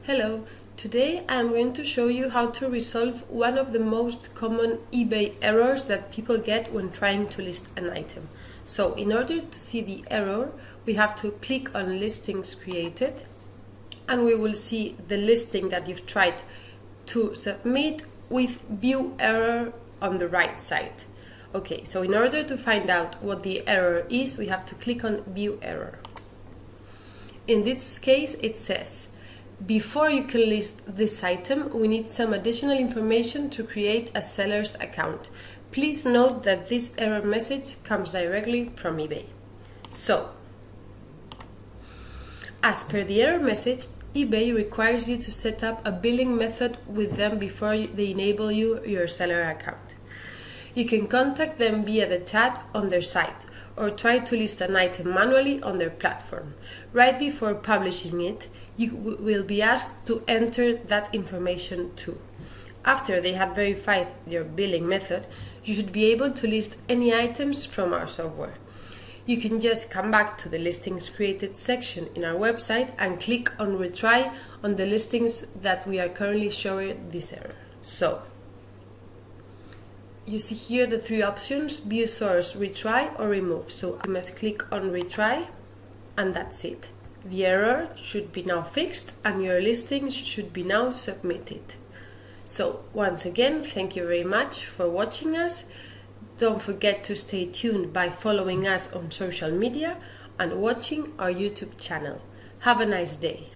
Hello, today I'm going to show you how to resolve one of the most common eBay errors that people get when trying to list an item. So in order to see the error, we have to click on Listings Created and we will see the listing that you've tried to submit with View Error on the right side. Okay, so in order to find out what the error is, we have to click on View Error. In this case, it says, before you can list this item, we need some additional information to create a seller's account. Please note that this error message comes directly from eBay. So, as per the error message, eBay requires you to set up a billing method with them before they enable your seller account. You can contact them via the chat on their site or try to list an item manually on their platform. Right before publishing it, you will be asked to enter that information too. After they have verified your billing method, you should be able to list any items from our software. You can just come back to the Listings Created section in our website and click on Retry on the listings that we are currently showing this error. So, you see here the three options: View Source, Retry or Remove. So I must click on Retry and that's it. The error should be now fixed and your listings should be now submitted. So once again, thank you very much for watching us. Don't forget to stay tuned by following us on social media and watching our YouTube channel. Have a nice day.